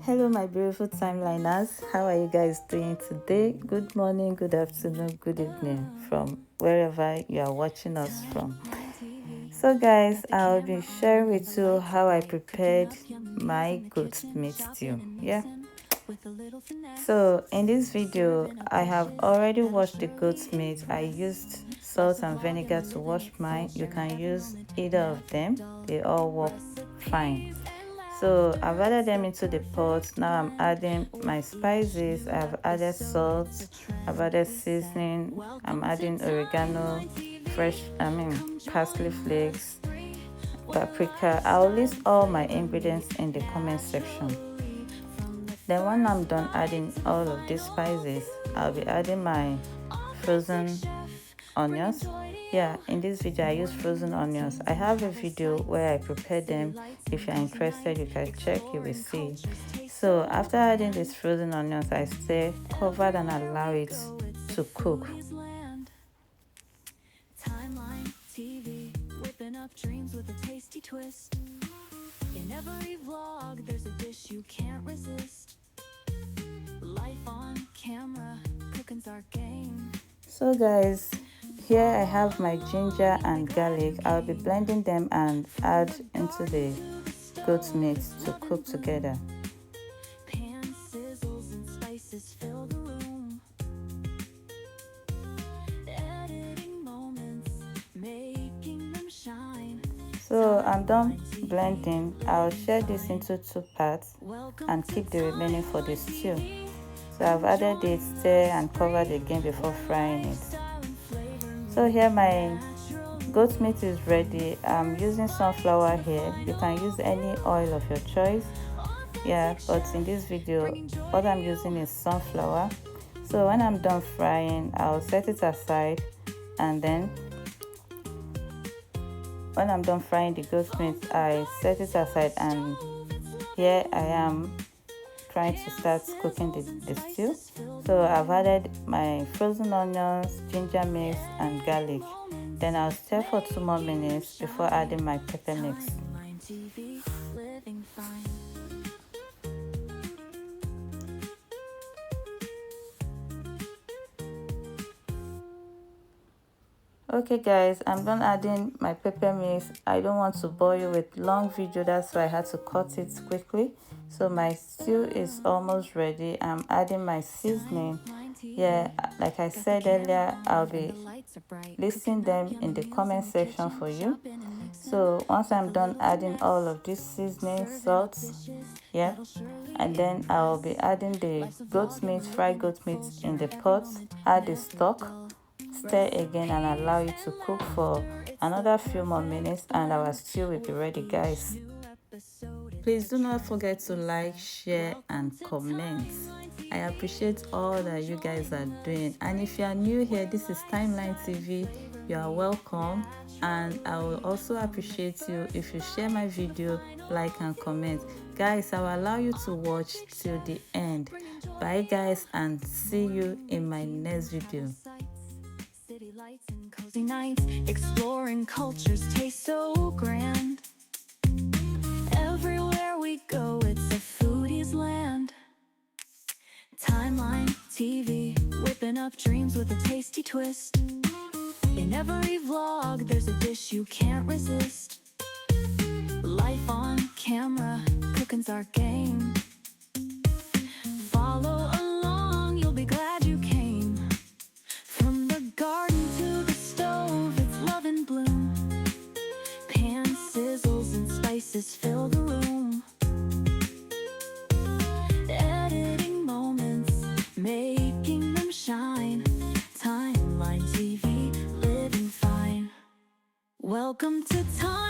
Hello, my beautiful timeliners. How are you guys doing today? Good morning, good afternoon, good evening from wherever you are watching us from. So, guys, I'll be sharing with you how I prepared my goat meat stew. Yeah. So, in this video, I have already washed the goat's meat. I used salt and vinegar to wash mine. You can use either of them, they all work fine. So I've added them into the pot. Now I'm adding my spices. I've added salt, I've added seasoning, I'm adding oregano, parsley flakes, paprika. I'll list all my ingredients in the comment section. Then when I'm done adding all of these spices, I'll be adding my frozen onions. Yeah, in this video I use frozen onions. I have a video where I prepare them. If you're interested, you can check, you will see. So after adding these frozen onions, I stay covered and allow it to cook. Timeline TV, whipping up dreams with a tasty twist. In every vlog there's a dish you can't resist. Life on camera, cooking's our game. So guys, here I have my ginger and garlic. I'll be blending them and add into the goat meat to cook together. Pan sizzles and spices fill the room. Editing moments, making them shine. So I'm done blending. I'll share this into 2 parts and keep the remaining for the stew. So I've added it, stir and covered again before frying it. So here my goat meat is ready. I'm using sunflower here. You can use any oil of your choice. Yeah, but in this video, what I'm using is sunflower. So when I'm done frying, I'll set it aside, and then when I'm done frying the goat meat, I set it aside, and here I am trying to start cooking the stew. So I've added my frozen onions, ginger mix and garlic. Then I'll stir for 2 more minutes before adding my pepper mix. Okay guys, I'm done adding my pepper mix. I don't want to bore you with long video, that's why I had to cut it quickly. So my stew is almost ready. I'm adding my seasoning. Yeah, like I said earlier, I'll be listing them in the comment section for you. So once I'm done adding all of this seasoning, salt, yeah, and then I'll be adding the goat meat, fried goat meat in the pot, add the stock, stir again and allow it to cook for another few more minutes, and our stew will be ready, guys. Please do not forget to like, share and comment. I appreciate all that you guys are doing, and if you are new here, this is Timeline TV. You are welcome, and I will also appreciate you if you share my video, like and comment. Guys, I will allow you to watch till the end. Bye guys, and see you in my next video. City lights and cozy nights, exploring cultures taste so grand. Everywhere we go, it's a foodie's land. Timeline TV, whipping up dreams with a tasty twist. In every vlog, there's a dish you can't resist. Life on camera, cooking's our game. Follow along, you'll be glad you came. From the garden to the stove, it's love in bloom. Pan sizzles and spices fill the room. Editing moments, making them shine. Timeline TV, living fine. Welcome to Time.